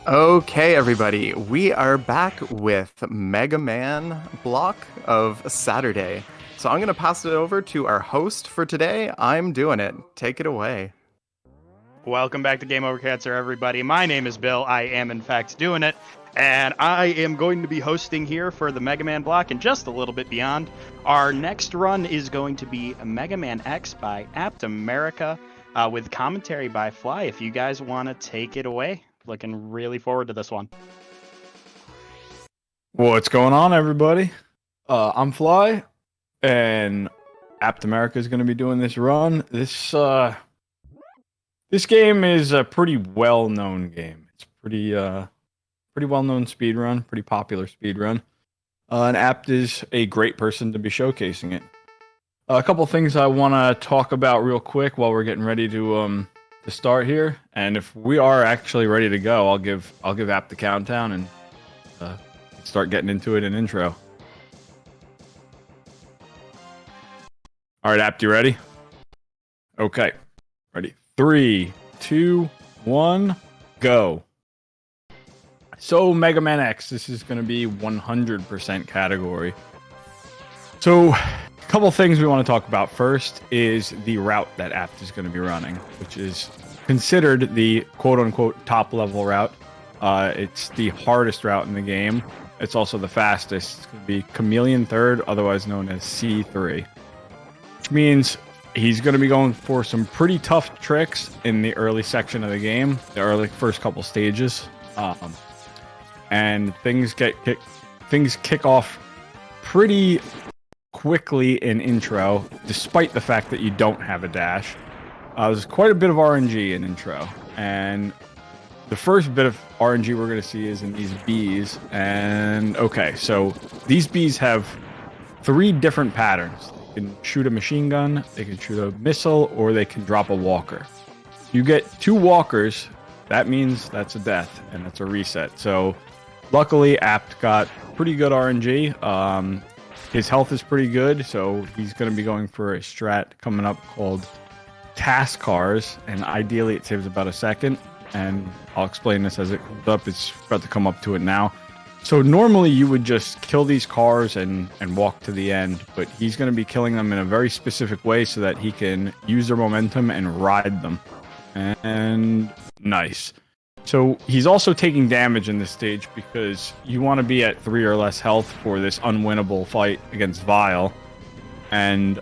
Okay, everybody, we are back with Mega Man block of Saturday. So I'm going to pass it over to our host for today. I'm doing it. Take it away. Welcome back to Game Over Cancer, everybody. My name is Bill. I am, in fact, doing it. And I am going to be hosting here for the Mega Man block and just a little bit beyond. Our next run is going to be Mega Man X by aptamerica with commentary by Fly. If you guys want to take it away, looking really forward to this one. What's going on, everybody? I'm Fly, and aptamerica is going to be doing this run. This game is a pretty well-known game. It's pretty well-known speedrun, pretty popular speedrun. And Apt is a great person to be showcasing it. A couple things I want to talk about real quick while we're getting ready to start here. And if we are actually ready to go, I'll give Apt the countdown and start getting into it in intro. All right, Apt, you ready? Okay, ready. 3, 2, 1, go. So Mega Man X, this is going to be 100% category. So a couple things we want to talk about. First is the route that Apt is going to be running, which is considered the quote-unquote top-level route. It's the hardest route in the game. It's also the fastest. It's going to be Chameleon Third, otherwise known as C3. Which means he's going to be going for some pretty tough tricks in the early section of the game, the early first couple stages. And things kick off pretty quickly in intro, despite the fact that you don't have a dash. There's quite a bit of RNG in intro, and the first bit of RNG we're going to see is in these bees. And okay, so these bees have 3 different patterns. They can shoot a machine gun, they can shoot a missile, or they can drop a walker. You get 2 walkers, that means that's a death, and that's a reset. So luckily, Apt got pretty good RNG. His health is pretty good, so he's going to be going for a strat coming up called Task Cars, and ideally it saves about a second. And I'll explain this as it comes up. It's about to come up to it now. So normally you would just kill these cars and walk to the end, but he's going to be killing them in a very specific way so that he can use their momentum and ride them. And nice. So he's also taking damage in this stage because you want to be at 3 or less health for this unwinnable fight against Vile. And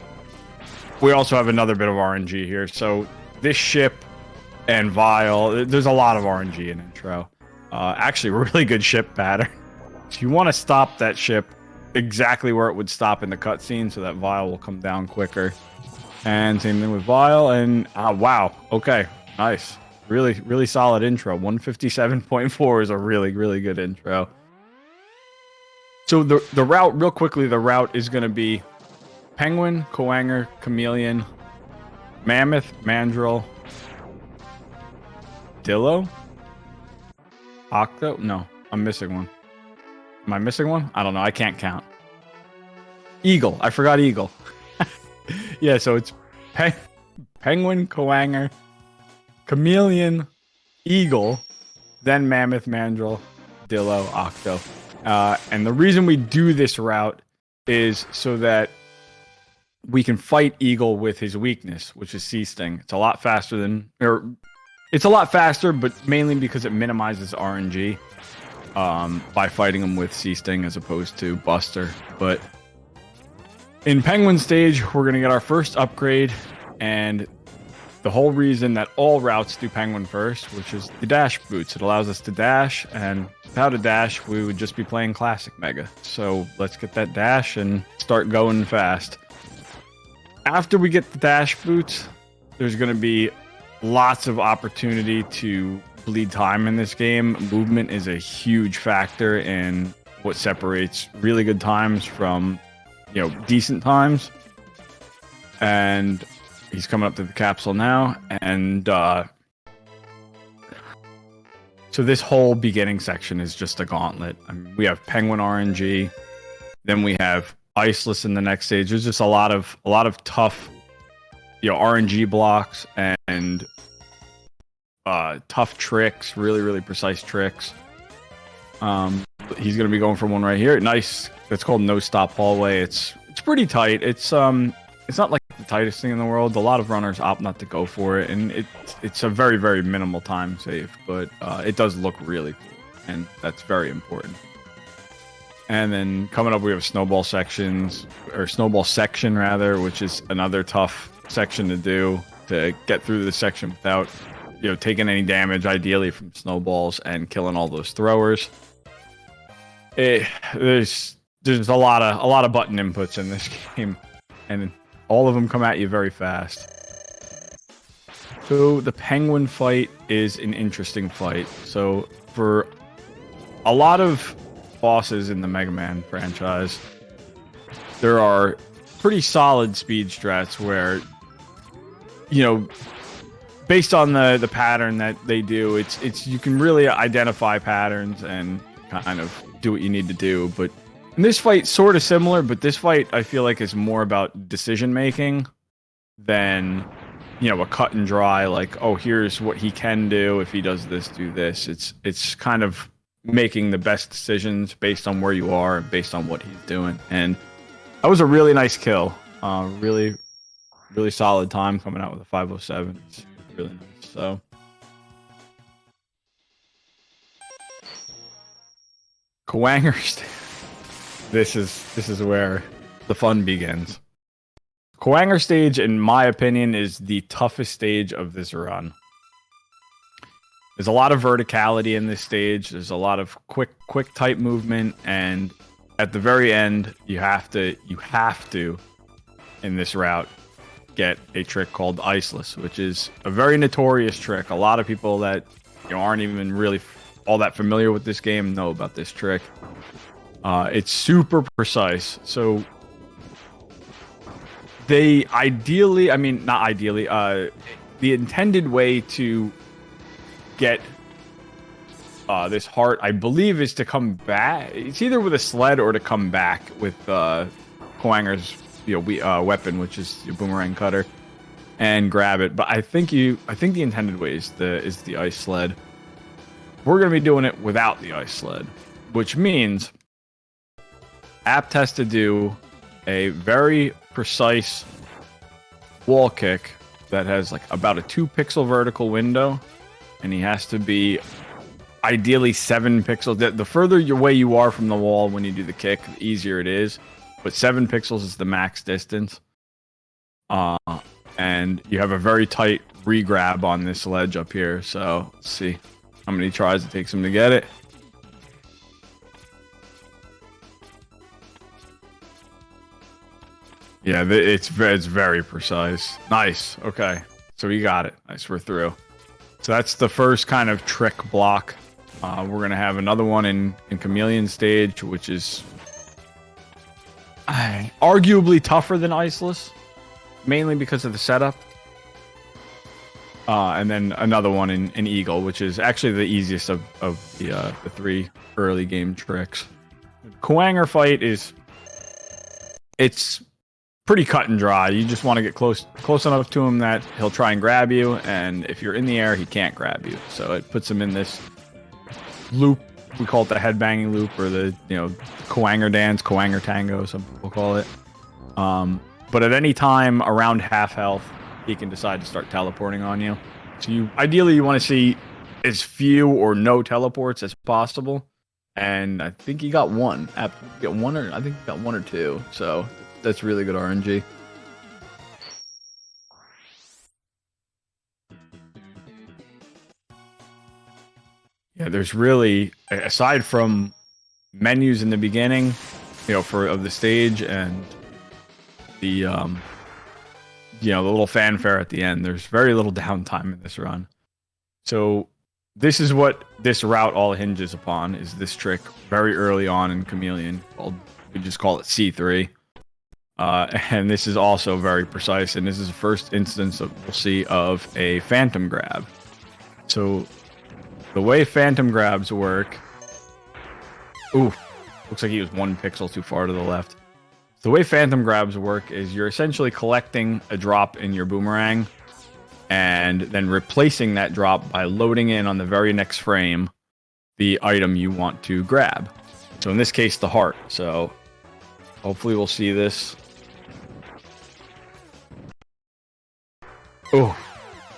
we also have another bit of RNG here. So this ship and Vile, there's a lot of RNG in intro. Actually, really good ship pattern. So you want to stop that ship exactly where it would stop in the cutscene so that Vile will come down quicker. And same thing with Vile. And wow, okay, nice. Really solid intro. 157.4 is a really good intro. So the route, real quickly, the route is going to be Penguin, Coanger, Chameleon, Mammoth, Mandrill, Dillo, Octo. No, I'm missing one. Am I missing one? I don't know. I can't count. Eagle. I forgot Eagle. Yeah, so it's Penguin, Coanger, Chameleon, Eagle, then Mammoth, Mandrill, Dillo, Octo. And the reason we do this route is so that we can fight Eagle with his weakness, which is Sea Sting. It's a lot faster but mainly because it minimizes RNG by fighting him with Sea Sting as opposed to Buster. But in Penguin stage, we're going to get our first upgrade, and the whole reason that all routes do Penguin first, which is the dash boots. It allows us to dash, and without a dash, we would just be playing Classic Mega. So let's get that dash and start going fast. After we get the dash boots, there's going to be lots of opportunity to bleed time in this game. Movement is a huge factor in what separates really good times from, decent times. And he's coming up to the capsule now, and so this whole beginning section is just a gauntlet. I mean, we have Penguin RNG, then we have Iceless in the next stage. There's just a lot of tough, RNG blocks, and tough tricks, really, really precise tricks. He's going to be going for one right here. Nice. It's called No Stop Hallway. It's pretty tight. It's not like the tightest thing in the world. A lot of runners opt not to go for it, and it's a very, very minimal time save, but it does look really cool, and that's very important. And then coming up, we have snowball section, which is another tough section to do to get through the section without, taking any damage, ideally from snowballs and killing all those throwers. There's a lot of button inputs in this game, and all of them come at you very fast. So the penguin fight is an interesting fight. So for a lot of bosses in the Mega Man franchise, there are pretty solid speed strats where, based on the pattern that they do, it's you can really identify patterns and kind of do what you need to do. But in this fight, sort of similar, but this fight I feel like is more about decision making than a cut and dry, like, oh, here's what he can do if he does this, do this. It's kind of making the best decisions based on where you are and based on what he's doing. And that was a really nice kill. Really, really solid time coming out with a 507. It's really nice. So Coangers. This is where the fun begins. Coanger stage, in my opinion, is the toughest stage of this run. There's a lot of verticality in this stage. There's a lot of quick tight movement, and at the very end, you have to in this route get a trick called Iceless, which is a very notorious trick. A lot of people that aren't even really all that familiar with this game know about this trick. It's super precise. So the intended way to get this heart, I believe, is to come back. It's either with a sled or to come back with Coanger's weapon, which is your boomerang cutter, and grab it. But I think the intended way is the ice sled. We're gonna be doing it without the ice sled, which means Apt has to do a very precise wall kick that has like about a 2-pixel vertical window, and he has to be ideally 7 pixels. The further away you are from the wall when you do the kick, the easier it is. But 7 pixels is the max distance. And you have a very tight re-grab on this ledge up here. So let's see how many tries it takes him to get it. Yeah, it's very precise. Nice. Okay. So we got it. Nice. We're through. So that's the first kind of trick block. We're going to have another one in Chameleon stage, which is arguably tougher than Iceless, mainly because of the setup. And then another one in Eagle, which is actually the easiest of the 3 early game tricks. Coanger fight it's pretty cut and dry. You just want to get close enough to him that he'll try and grab you, and if you're in the air, he can't grab you. So it puts him in this loop. We call it the headbanging loop, or the Coanger dance, Coanger tango, some people call it. But at any time around half health, he can decide to start teleporting on you. So ideally you want to see as few or no teleports as possible. And I think he got one. I think he got 1 or 2. So that's really good RNG. Yeah, there's really, aside from menus in the beginning, of the stage and the the little fanfare at the end, there's very little downtime in this run. So this is what this route all hinges upon, is this trick very early on in Chameleon, we just call it C3. And this is also very precise, and this is the first instance we'll see of a phantom grab. So the way phantom grabs work... Ooh, looks like he was 1 pixel too far to the left. The way phantom grabs work is you're essentially collecting a drop in your boomerang, and then replacing that drop by loading in on the very next frame the item you want to grab. So in this case, the heart. So hopefully we'll see this. Oh,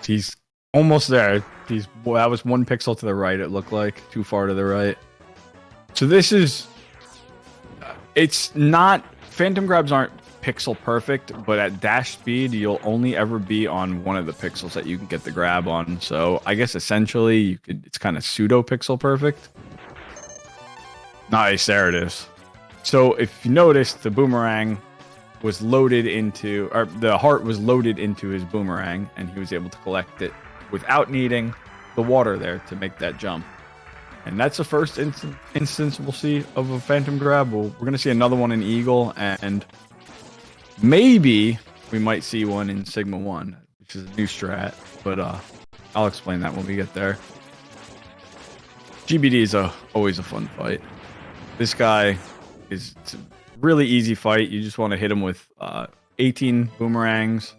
he's almost there. That was 1 pixel to the right, it looked like. Too far to the right. So this is... It's not... Phantom grabs aren't pixel perfect, but at dash speed, you'll only ever be on one of the pixels that you can get the grab on. So I guess essentially, it's kind of pseudo pixel perfect. Nice, there it is. So if you notice, the boomerang was loaded into, or the heart was loaded into his boomerang, and he was able to collect it without needing the water there to make that jump. And that's the first instance we'll see of a phantom grab. We're going to see another one in Eagle, and maybe we might see one in Sigma 1, which is a new strat, but I'll explain that when we get there. GBD is always a fun fight. This guy it's a really easy fight. You just want to hit him with 18 boomerangs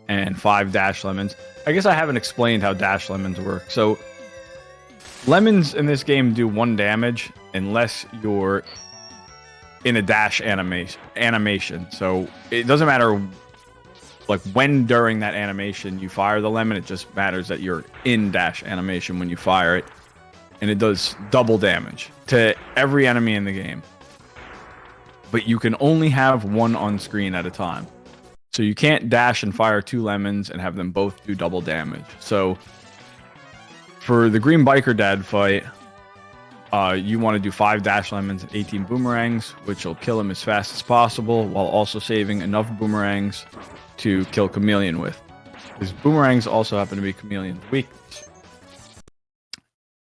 and 5 dash lemons. I guess I haven't explained how dash lemons work. So lemons in this game do 1 damage unless you're in a dash animation. So it doesn't matter like when during that animation you fire the lemon. It just matters that you're in dash animation when you fire it, and it does double damage to every enemy in the game. But you can only have 1 on screen at a time. So you can't dash and fire 2 lemons and have them both do double damage. So for the Green Biker Dad fight, you want to do 5 dash lemons and 18 boomerangs, which will kill him as fast as possible, while also saving enough boomerangs to kill Chameleon with. Because boomerangs also happen to be Chameleon's weakness.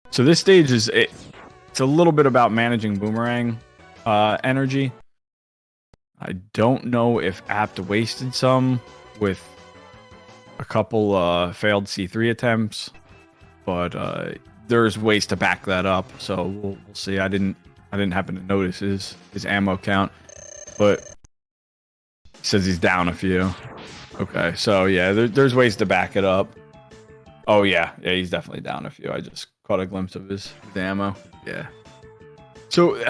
So this stage it's a little bit about managing boomerang energy. I don't know if Apt wasted some with a couple failed C3 attempts, but there's ways to back that up. So we'll see. I didn't happen to notice his ammo count, but he says he's down a few. Okay, so yeah, there's ways to back it up. Oh yeah, he's definitely down a few. I just caught a glimpse of his ammo. Yeah. So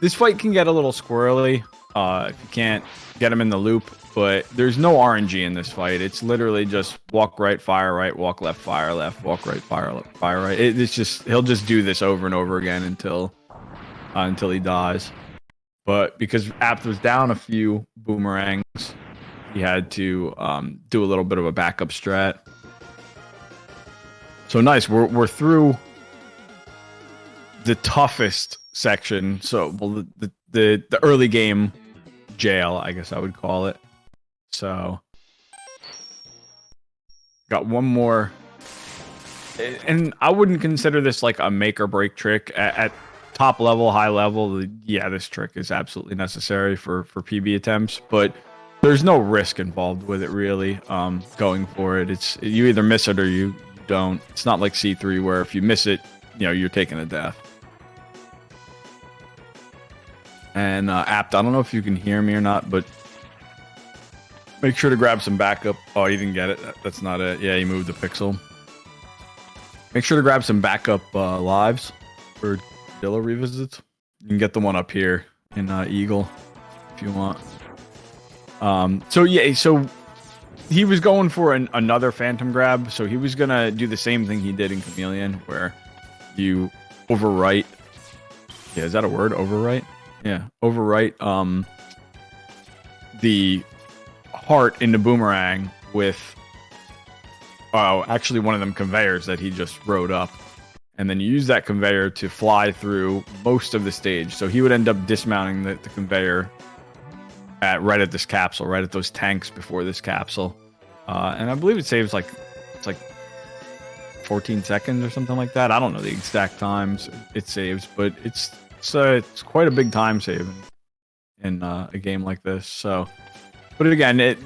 this fight can get a little squirrely if you can't get him in the loop, but there's no RNG in this fight. It's literally just walk right, fire right, walk left, fire left, walk right, fire left, fire right. It's just he'll just do this over and over again until he dies. But because Apt was down a few boomerangs, he had to do a little bit of a backup strat. So nice, we're through the toughest section. So well, the early game jail, I guess I would call it. So got one more, and I wouldn't consider this like a make or break trick at top level, high level. Yeah, this trick is absolutely necessary for PB attempts, but there's no risk involved with it really. Going for it, it's you either miss it or you don't. It's not like C3 where if you miss it, you're taking a death. And Apt, I don't know if you can hear me or not, but make sure to grab some backup. Oh, you didn't get it. That's not it. Yeah, he moved a pixel. Make sure to grab some backup lives for Dilla revisits. You can get the one up here in Eagle if you want. So he was going for another phantom grab. So he was gonna do the same thing he did in Chameleon, where you overwrite. Yeah, is that a word? Overwrite? Yeah, overwrite the heart into boomerang with actually one of them conveyors that he just rode up, and then you use that conveyor to fly through most of the stage. So he would end up dismounting the conveyor right at this capsule, right at those tanks before this capsule, and I believe it saves it's like 14 seconds or something like that. I don't know the exact times it saves, but it's quite a big time save in a game like this. So, but again, it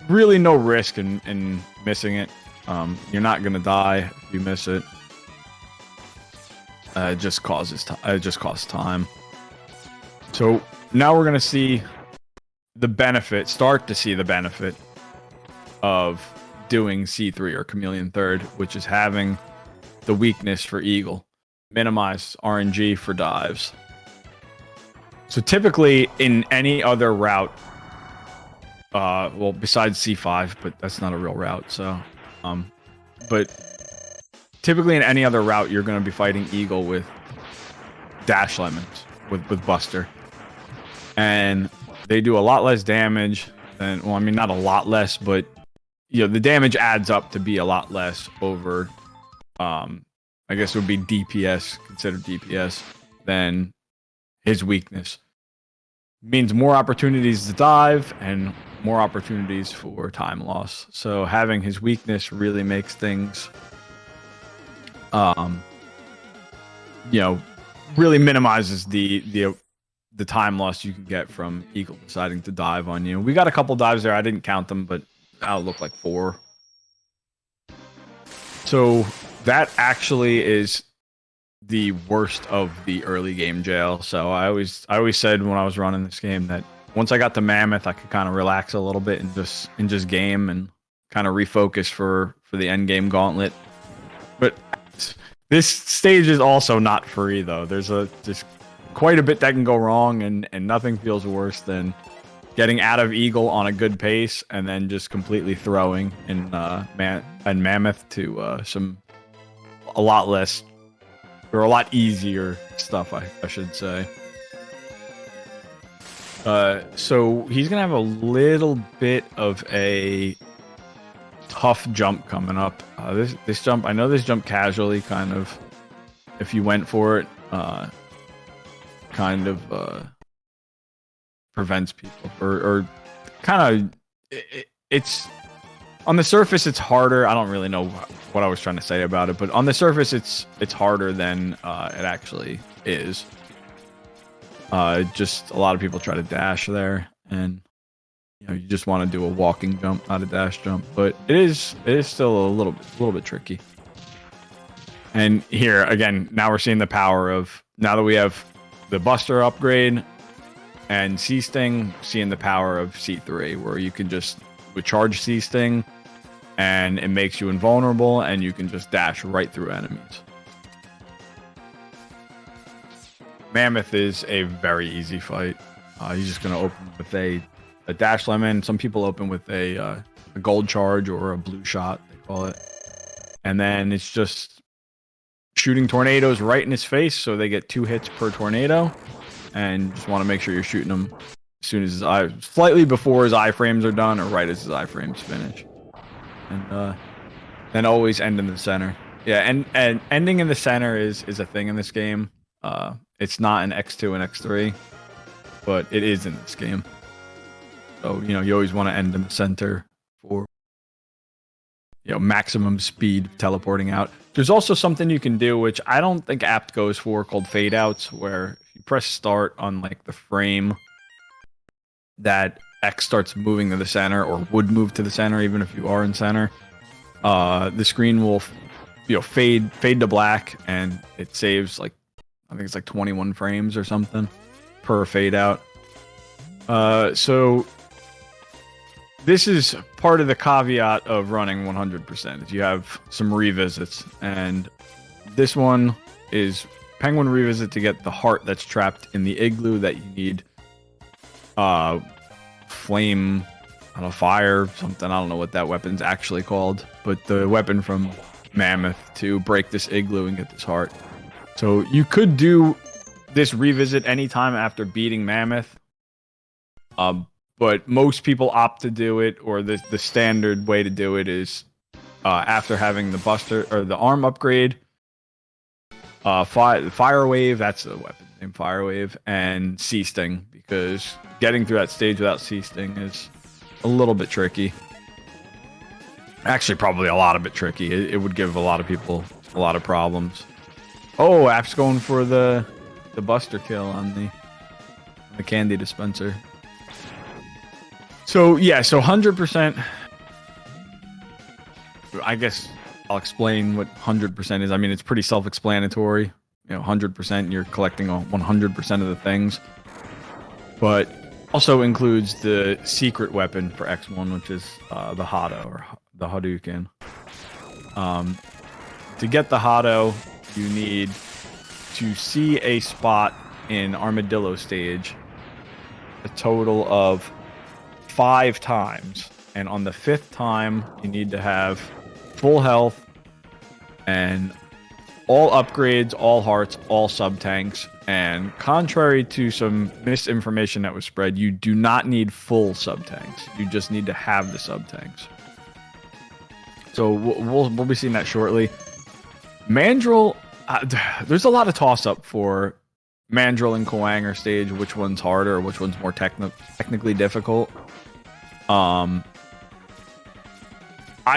really no risk in missing it. You're not gonna die if you miss it. It just costs time. So now we're gonna see the benefit. Start to see the benefit of doing C3 or Chameleon Third, which is having the weakness for Eagle, minimize RNG for dives. So typically in any other route, well, besides C5, but that's not a real route. So, but typically in any other route, you're going to be fighting Eagle with Dash Lemons, with Buster. And they do a lot less damage than, well, I mean, not a lot less, but, you know, the damage adds up to be a lot less over, I guess it would be DPS, considered DPS, than his weakness. Means more opportunities to dive and more opportunities for time loss. So having his weakness really makes things, you know, really minimizes the time loss you can get from Eagle deciding to dive on you. We got a couple dives there. I didn't count them, but that'll look like 4. So that actually is the worst of the early game jail. So I always said when I was running this game that once I got to Mammoth, I could kind of relax a little bit and just game and kind of refocus for the end game gauntlet. But this stage is also not free though. There's just quite a bit that can go wrong, and nothing feels worse than getting out of Eagle on a good pace and then just completely throwing in Mammoth to a lot less, or a lot easier stuff, I should say. So he's gonna have a little bit of a tough jump coming up. This jump, I know this jump casually, kind of, if you went for it, kind of prevents people, or kind of, it's on the surface it's harder. I don't really know what I was trying to say about it, but on the surface it's harder than it actually is. Just a lot of people try to dash there, and you know, you just want to do a walking jump, not a dash jump, but it is still a little bit tricky. And here again, now we're seeing the power of, now that we have the Buster upgrade and C-Sting, seeing the power of C3, where you can just charge C-Sting and it makes you invulnerable and you can just dash right through enemies. Mammoth is a very easy fight. He's just going to open with a dash lemon. Some people open with a gold charge or a blue shot, they call it. And then it's just shooting tornadoes right in his face, so they get 2 hits per tornado. And just want to make sure you're shooting him as soon as his eye, slightly before his iframes are done, or right as his iframes finish. And then always end in the center. Yeah, and ending in the center is a thing in this game. It's not in X2 and X3, but it is in this game. So, you know, you always want to end in the center for, you know, maximum speed teleporting out. There's also something you can do, which I don't think Apt goes for, called fade outs, where if you press start on like the frame that X starts moving to the center, or would move to the center even if you are in center, the screen will, you know, fade to black, and it saves like, I think it's like 21 frames or something per fade out. So this is part of the caveat of running 100%. Is you have some revisits, and this one is Penguin Revisit to get the heart that's trapped in the igloo that you need. Flame, I don't know, fire, something. I don't know what that weapon's actually called, but the weapon from Mammoth to break this igloo and get this heart. So you could do this revisit anytime after beating Mammoth, but most people opt to do it, or the standard way to do it is after having the Buster or the arm upgrade, Fire Wave, that's the weapon name, Fire Wave, and C-Sting, because getting through that stage without C-Sting is a little bit tricky. Actually, probably a lot of bit tricky. It would give a lot of people a lot of problems. Oh, App's going for the Buster kill on the candy dispenser. So yeah, so 100%. I guess I'll explain what 100% is. I mean, it's pretty self-explanatory. You know, 100%, you're collecting 100% of the things. But also includes the secret weapon for X1, which is the Hado or the Hadouken. To get the Hado, you need to see a spot in Armadillo stage a total of 5 times. And on the 5th time, you need to have full health and all upgrades, all hearts, all sub-tanks. And contrary to some misinformation that was spread, you do not need full sub-tanks. You just need to have the sub-tanks. So we'll be seeing that shortly. Mandrill, there's a lot of toss-up for Mandrill and Koanger stage, which one's harder or which one's more technically difficult. I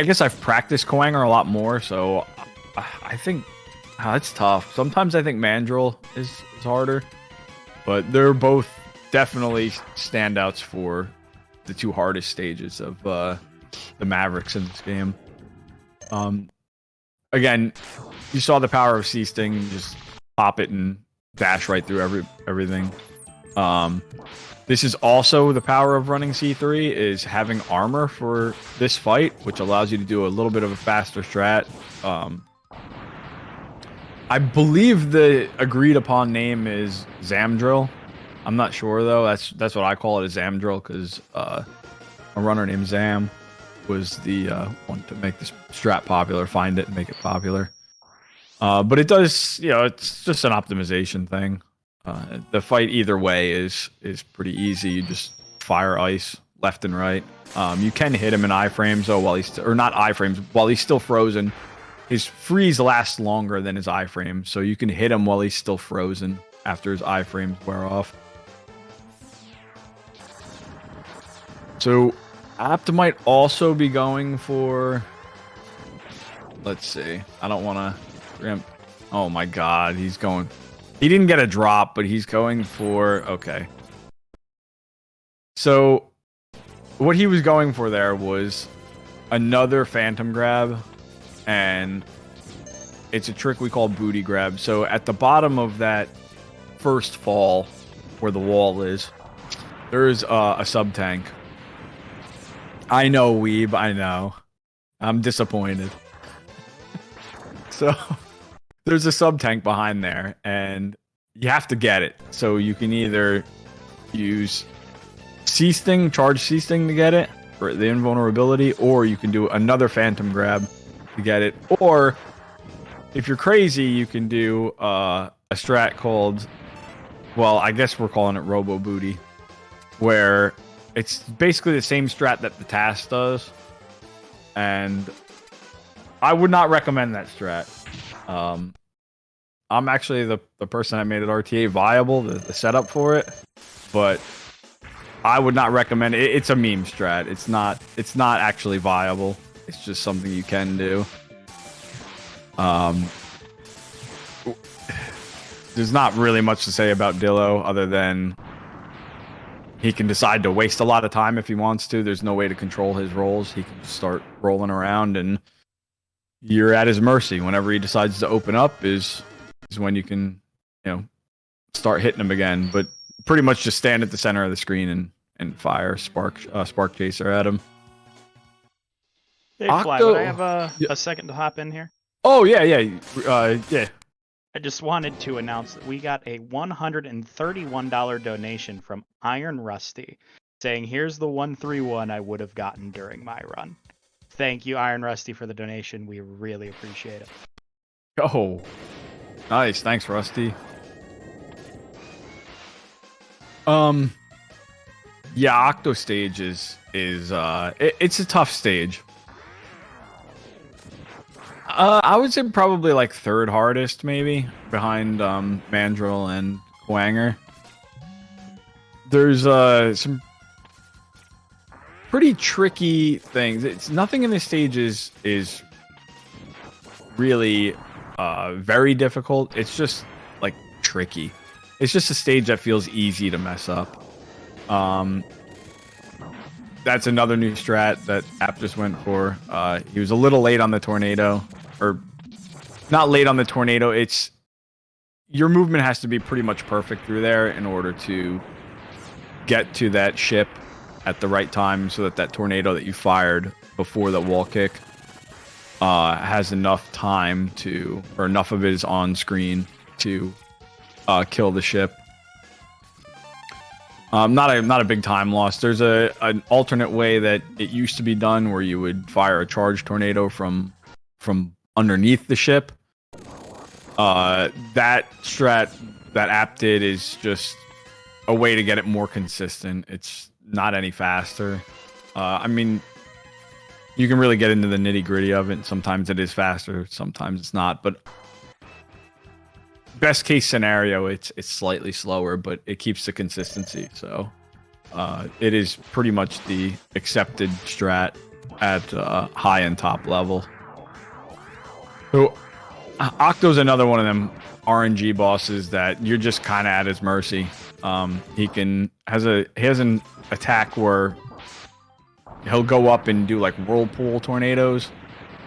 guess I've practiced Koanger a lot more, so I think it's tough. Sometimes I think Mandrill is harder, but they're both definitely standouts for the 2 hardest stages of the Mavericks in this game. Again, you saw the power of C Sting. You just pop it and dash right through everything. This is also the power of running C3, is having armor for this fight, which allows you to do a little bit of a faster strat. I believe the agreed upon name is Zamdrill. I'm not sure though. That's what I call it, a Zamdrill, because a runner named Zam was the one to make this strat popular, find it and make it popular. But it does, it's just an optimization thing. The fight either way is pretty easy. You just fire ice left and right. You can hit him in iframes though while he's or not iframes while he's still frozen. His freeze lasts longer than his iframes, so you can hit him while he's still frozen after his iframes wear off. So Apt might also be going for, let's see, I don't want to, oh my god, he didn't get a drop, but he's going for, okay. So what he was going for there was another phantom grab, and it's a trick we call booty grab. So at the bottom of that first fall where the wall is, there's a sub tank. I know, Weeb, I know. I'm disappointed. So there's a sub tank behind there, and you have to get it. So you can either use C-Sting, charge C-Sting to get it for the invulnerability, or you can do another phantom grab to get it. Or if you're crazy, you can do a strat called, well, I guess we're calling it Robo Booty, where it's basically the same strat that the task does, and I would not recommend that strat. I'm actually the person that made it RTA viable, the setup for it, but I would not recommend it. It's a meme strat. It's not actually viable. It's just something you can do. There's not really much to say about Dillo other than he can decide to waste a lot of time if he wants to. There's no way to control his rolls. He can just start rolling around and you're at his mercy. Whenever he decides to open up is when you can, start hitting him again. But pretty much just stand at the center of the screen and fire spark chaser at him. Hey, Fly, would I have a second to hop in here? Oh, yeah. I just wanted to announce that we got a $131 donation from Iron Rusty, saying, here's the 131 I would have gotten during my run. Thank you, Iron Rusty, for the donation. We really appreciate it. Oh, nice. Thanks, Rusty. Yeah, Octo stage is it's a tough stage. I would say probably like 3rd hardest, maybe, behind Mandrill and Koanger. There's some pretty tricky things. It's nothing in this stage is really very difficult. It's just like tricky. It's just a stage that feels easy to mess up. That's another new strat that App just went for. He was a little late on the tornado, or not late on the tornado. It's your movement has to be pretty much perfect through there in order to get to that ship at the right time so that that tornado that you fired before the wall kick has enough time to, or enough of it is on screen to kill the ship. Not a big time loss. There's an alternate way that it used to be done where you would fire a charge tornado from underneath the ship. That strat that app did is just a way to get it more consistent. It's not any faster. I mean, you can really get into the nitty gritty of it. Sometimes it is faster, sometimes it's not. But best case scenario, it's slightly slower, but it keeps the consistency. So it is pretty much the accepted strat at high and top level. So Octo's another one of them RNG bosses that you're just kind of at his mercy. He has an attack where he'll go up and do like whirlpool tornadoes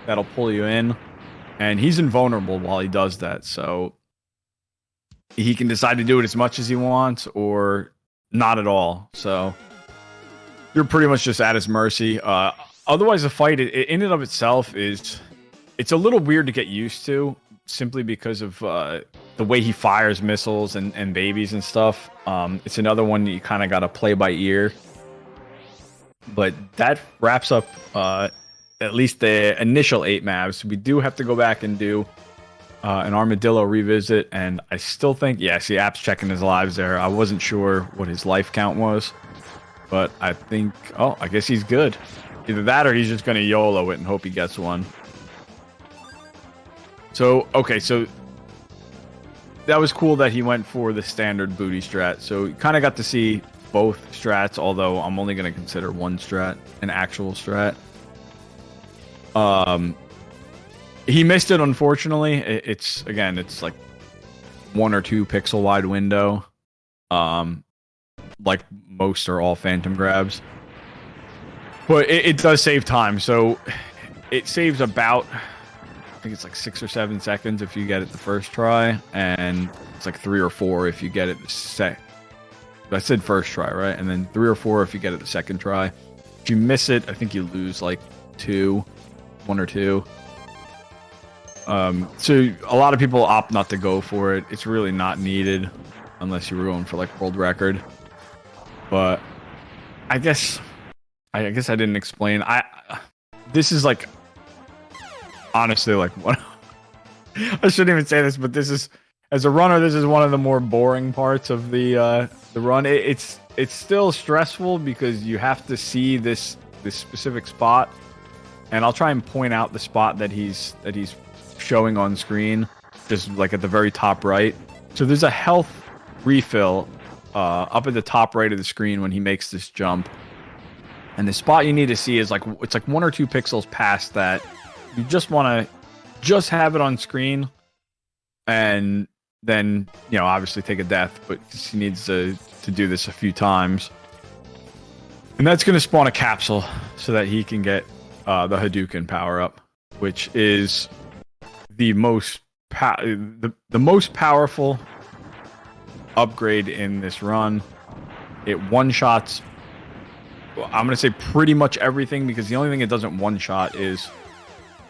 that'll pull you in, and he's invulnerable while he does that. So he can decide to do it as much as he wants or not at all. So you're pretty much just at his mercy. Otherwise, the fight in and of itself it's a little weird to get used to, simply because of the way he fires missiles and babies and stuff. It's another one that you kind of got to play by ear. But that wraps up at least the initial 8 maps. We do have to go back and do an Armadillo revisit, and I still think, yeah, see, App's checking his lives there. I wasn't sure what his life count was, but I think, I guess he's good. Either that or he's just going to YOLO it and hope he gets one. So, okay, so that was cool that he went for the standard booty strat. So you kind of got to see both strats, although I'm only going to consider one strat an actual strat. He missed it, unfortunately. It's like 1 or 2 pixel wide window. Like most are all phantom grabs. But it does save time. So it saves about, I think it's like 6 or 7 seconds if you get it the first try, and it's like 3 or 4 if you get it I said first try, right? And then 3 or 4 if you get it the second try. If you miss it, I think you lose like 1 or 2. So a lot of people opt not to go for it. It's really not needed unless you were going for like world record. But I guess I didn't explain. This is like, honestly, like what I shouldn't even say this, but this is, as a runner, this is one of the more boring parts of the run. It's still stressful because you have to see this specific spot, and I'll try and point out the spot that he's showing on screen, just like at the very top right. So there's a health refill up at the top right of the screen when he makes this jump, and the spot you need to see is like, it's like 1 or 2 pixels past that. You just want to have it on screen, and then, you know, obviously take a death, but he needs to do this a few times. And that's going to spawn a capsule so that he can get the Hadouken power up, which is the most most powerful upgrade in this run. It one-shots, I'm going to say pretty much everything, because the only thing it doesn't one-shot is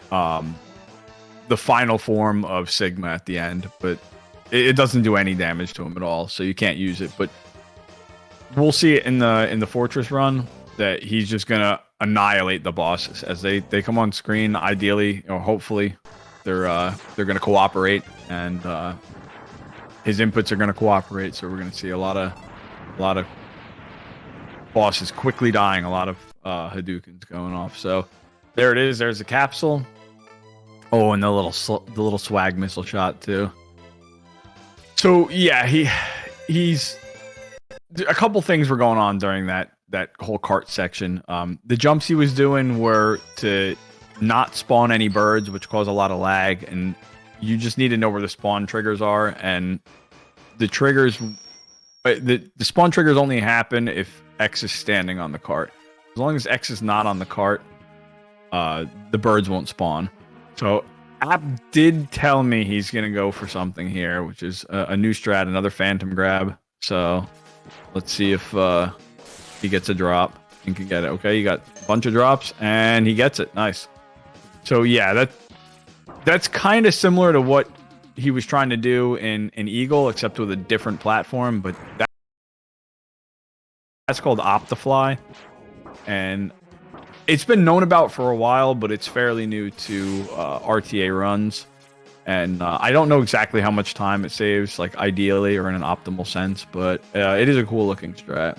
the final form of Sigma at the end, but it doesn't do any damage to him at all, so you can't use it. But we'll see it in the Fortress run that he's just gonna annihilate the bosses as they come on screen. Ideally, or hopefully, they're gonna cooperate, and his inputs are gonna cooperate. So we're gonna see a lot of bosses quickly dying, a lot of Hadoukens going off. So there it is. There's the capsule. Oh, and the little swag missile shot too. So yeah, he's a couple things were going on during that whole cart section. The jumps he was doing were to not spawn any birds, which cause a lot of lag, and you just need to know where the spawn triggers are. And the triggers, the spawn triggers only happen if X is standing on the cart. As long as X is not on the cart, the birds won't spawn. So App did tell me he's going to go for something here, which is a new strat, another phantom grab. So Let's see if he gets a drop and can get it. Okay, you got a bunch of drops, and he gets it. Nice. So yeah, that's kind of similar to what he was trying to do in Eagle, except with a different platform. But that's called Optifly, and it's been known about for a while, but it's fairly new to RTA runs. And I don't know exactly how much time it saves, like ideally or in an optimal sense, but it is a cool looking strat.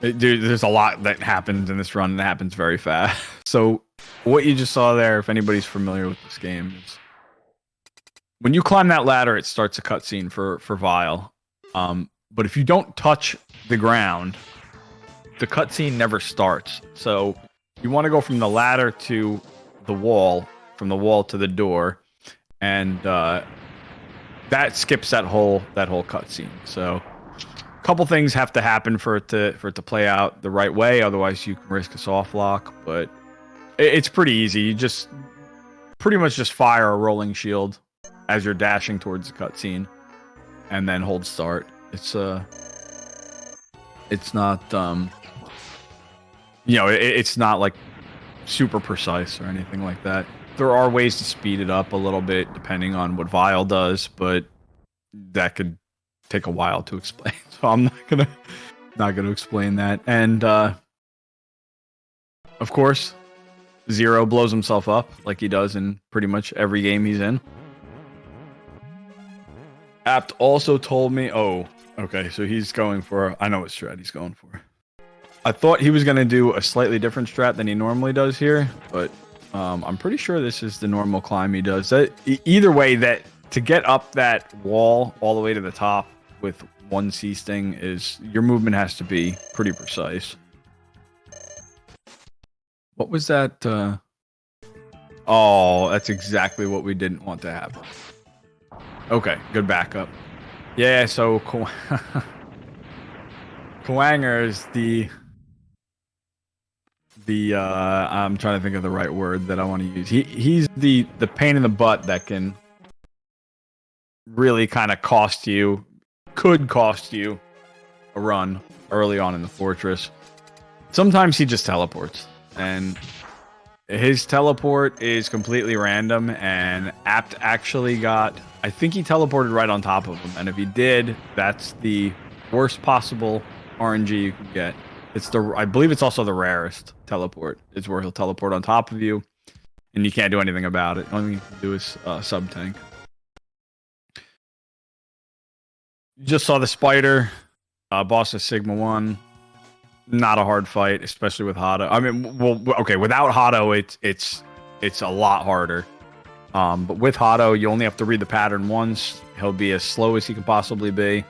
Dude, there's a lot that happens in this run, and it happens very fast. So what you just saw there, if anybody's familiar with this game, is when you climb that ladder, it starts a cutscene for Vile. But if you don't touch the ground, the cutscene never starts. So you want to go from the ladder to the wall, from the wall to the door, and that skips that whole cutscene. So a couple things have to happen for it to play out the right way. Otherwise, you can risk a soft lock. But it's pretty easy. You just pretty much just fire a rolling shield as you're dashing towards the cutscene, and then hold start. It's not it's not like super precise or anything like that. There are ways to speed it up a little bit depending on what Vile does, but that could take a while to explain. So I'm not gonna explain that. And of course, Zero blows himself up like he does in pretty much every game he's in. Apt also told me, oh, okay, so he's going for, I know what strat he's going for. I thought he was going to do a slightly different strat than he normally does here, but I'm pretty sure this is the normal climb he does. Either way, that to get up that wall all the way to the top with one C sting, is your movement has to be pretty precise. What was that? Oh, that's exactly what we didn't want to happen. Okay, good backup. Yeah, so Kwanger is the I'm trying to think of the right word that I want to use. He's the pain in the butt that can really kind of could cost you a run early on in the fortress. Sometimes he just teleports, and his teleport is completely random, and Apt actually got, I think he teleported right on top of him, and if he did, that's the worst possible RNG you can get. I believe it's also the rarest teleport. It's where he'll teleport on top of you, and you can't do anything about it. The only thing you can do is sub tank. You just saw the spider. Boss is Sigma 1. Not a hard fight, especially with Hado. I mean, well, okay, without Hado, it's a lot harder. But with Hado, you only have to read the pattern once. He'll be as slow as he can possibly be.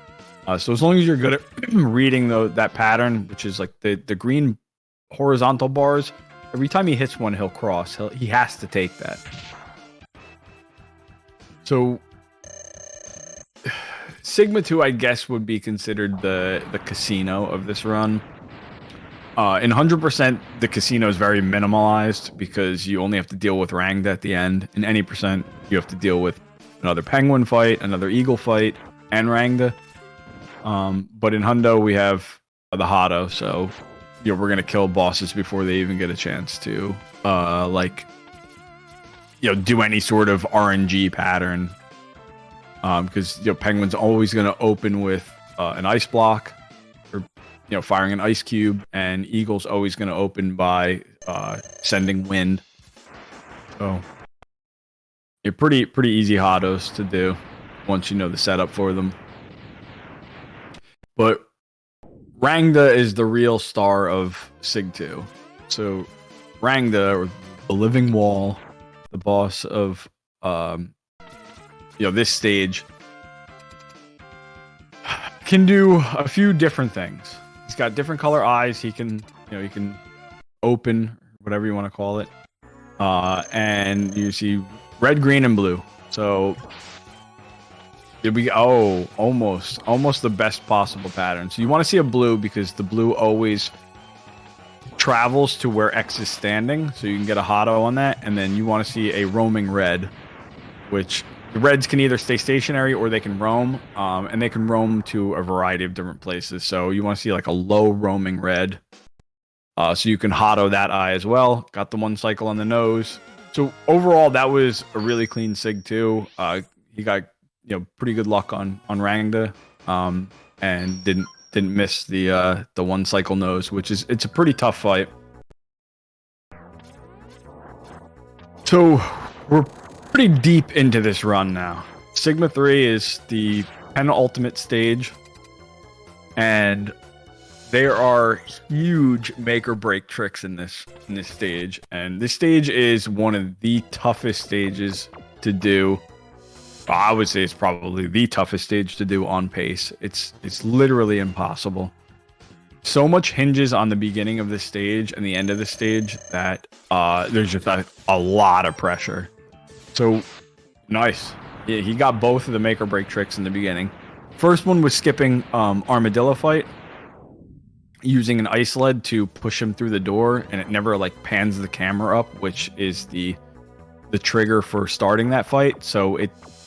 So as long as you're good at reading that pattern, which is like the green horizontal bars, every time he hits one, he'll cross. He has to take that. So Sigma 2, I guess, would be considered the casino of this run. In 100%, the casino is very minimalized because you only have to deal with Rangda at the end. In any percent, you have to deal with another penguin fight, another eagle fight, and Rangda. But in Hundo, we have the Hado, so we're going to kill bosses before they even get a chance to do any sort of RNG pattern. Because Penguin's always going to open with an ice block, or firing an ice cube, and Eagle's always going to open by sending wind. So you're pretty easy Hados to do once you know the setup for them. But Rangda is the real star of Sig 2. So Rangda, or the Living Wall, the boss of this stage, can do a few different things. He's got different color eyes. He can open, whatever you want to call it. And you see red, green, and blue. So almost the best possible pattern. So you want to see a blue because the blue always travels to where X is standing. So you can get a Hado on that. And then you want to see a roaming red. which the Reds can either stay stationary or they can roam, and they can roam to a variety of different places. So you want to see like a low roaming Red. So you can Hotto that eye as well. Got the 1 cycle on the nose. So overall, that was a really clean Sig too. He got pretty good luck on Rangda, and didn't miss the 1 cycle nose, which is it's a pretty tough fight. So we're pretty deep into this run now. Sigma 3 is the penultimate stage, and there are huge make or break tricks in this stage, and this stage is one of the toughest stages to do. I would say it's probably the toughest stage to do on pace. It's literally impossible. So much hinges on the beginning of the stage and the end of the stage that there's just a lot of pressure. So nice. Yeah, he got both of the make or break tricks in the beginning. First one was skipping Armadillo fight, using an ice lead to push him through the door, and it never like pans the camera up, which is the trigger for starting that fight. So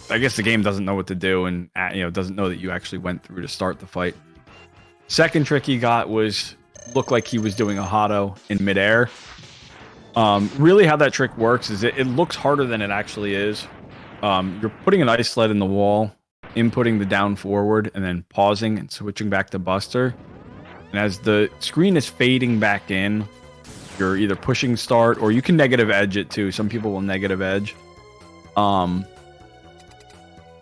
I guess the game doesn't know what to do, and doesn't know that you actually went through to start the fight. Second trick he got was looked like he was doing a Hotto in midair. Really how that trick works is it looks harder than it actually is. You're putting an ice sled in the wall, inputting the down forward, and then pausing and switching back to Buster. And as the screen is fading back in, you're either pushing start, or you can negative edge it too. Some people will negative edge.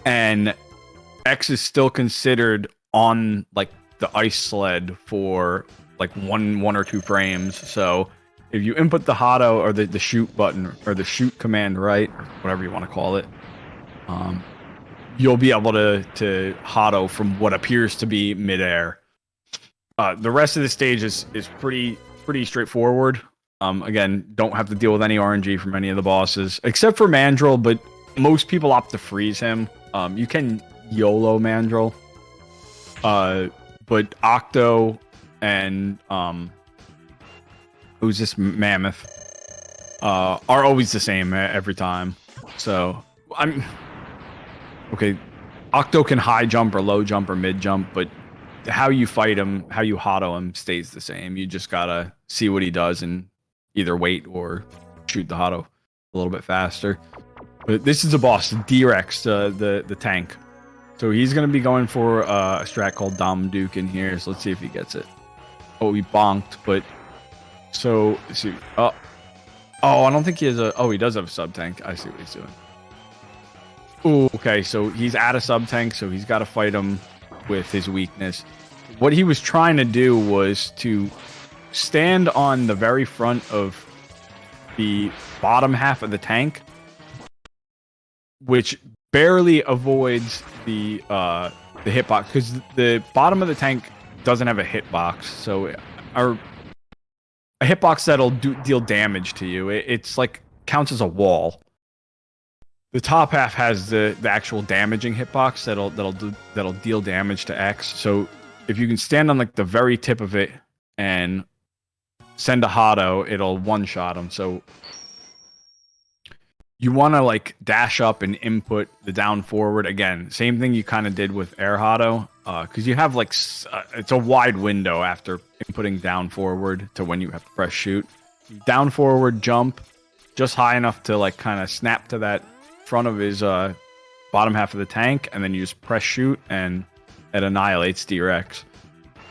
And X is still considered on like the ice sled for like one or 2 frames. So if you input the Hotto or the shoot button or the shoot command right, or whatever you want to call it, you'll be able to Hotto from what appears to be midair. The rest of the stage is pretty straightforward. Again, don't have to deal with any RNG from any of the bosses, except for Mandrill, but most people opt to freeze him. You can YOLO Mandrill. But Octo and who's this Mammoth are always the same every time. So okay. Octo can high jump or low jump or mid jump, but how you fight him, how you Hotto him stays the same. You just gotta see what he does and either wait or shoot the Hotto a little bit faster. But this is a boss, D-Rex, the tank. So he's going to be going for a strat called Dom Duke in here. So let's see if he gets it. Oh, he bonked, but... So, let's see. Oh, I don't think he has a... Oh, he does have a sub-tank. I see what he's doing. Oh, okay, so he's at a sub-tank, so he's got to fight him with his weakness. What he was trying to do was to stand on the very front of the bottom half of the tank, which barely avoids the hitbox, because the bottom of the tank doesn't have a hitbox. So a hitbox that'll deal damage to you. It's like counts as a wall. The top half has the actual damaging hitbox that'll deal damage to X. So if you can stand on like the very tip of it and send a Hotto, it'll one-shot him. So you want to like dash up and input the down forward. Again, same thing you kind of did with Air Hotto, because you have like it's a wide window after inputting down forward to when you have to press shoot. Down forward jump just high enough to like kind of snap to that front of his bottom half of the tank, and then you just press shoot and it annihilates D-Rex.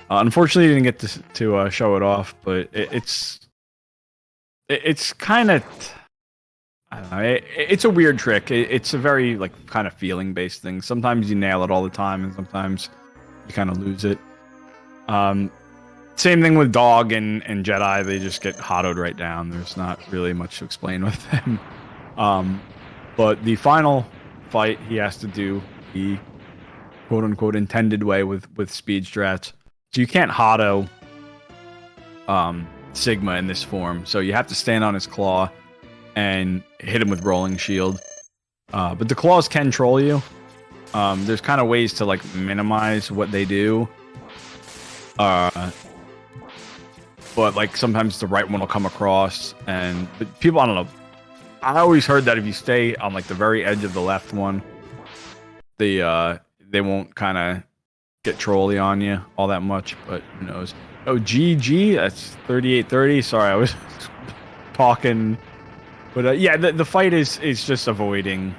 Unfortunately, you didn't get to show it off, but it's kind of... I don't know. It's a weird trick. It's a very like kind of feeling based thing. Sometimes you nail it all the time, and sometimes you kind of lose it. Same thing with Dog and Jedi. They just get Hotto'd right down. There's not really much to explain with them. But the final fight, he has to do the quote unquote intended way with speed strats. So you can't Hotto Sigma in this form. So you have to stand on his claw and hit him with rolling shield. But the claws can troll you. There's kind of ways to like minimize what they do. But like sometimes the right one will come across, and people, I don't know. I always heard that if you stay on like the very edge of the left one, they won't kind of get trolly on you all that much. But who knows? Oh, GG, that's 38-30. Sorry, I was talking, but yeah, the fight is just avoiding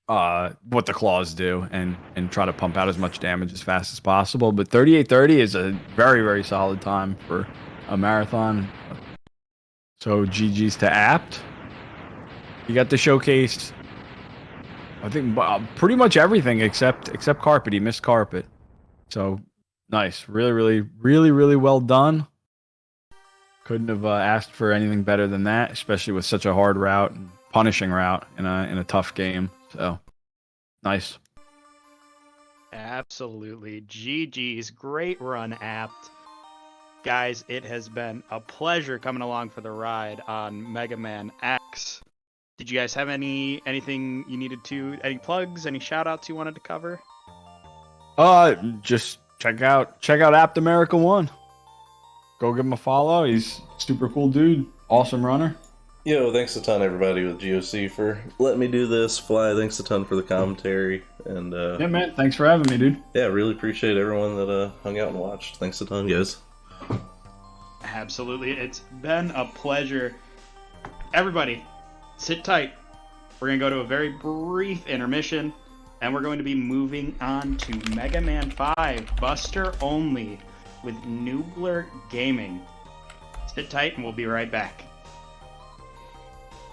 what the claws do and try to pump out as much damage as fast as possible. But 38-30 is a very, very solid time for a marathon. So GG's to Apt. You got to showcase, I think, pretty much everything except carpet. He missed carpet. So nice. Really well done. Couldn't have asked for anything better than that, especially with such a hard route and punishing route in a tough game. So nice. Absolutely. GG's. Great run, Apt. Guys, it has been a pleasure coming along for the ride on Mega Man X. Did you guys have anything you needed to, any plugs, any shout outs you wanted to cover? Just check out aptamerica1. Go give him a follow. He's a super cool dude. Awesome runner. Yo, thanks a ton, everybody with GOC, for letting me do this. Fly, thanks a ton for the commentary. And yeah, man, thanks for having me, dude. Yeah, really appreciate everyone that hung out and watched. Thanks a ton, guys. Absolutely. It's been a pleasure. Everybody, sit tight. We're going to go to a very brief intermission, and we're going to be moving on to Mega Man 5, Buster only, with Noobler Gaming. Sit tight, and we'll be right back.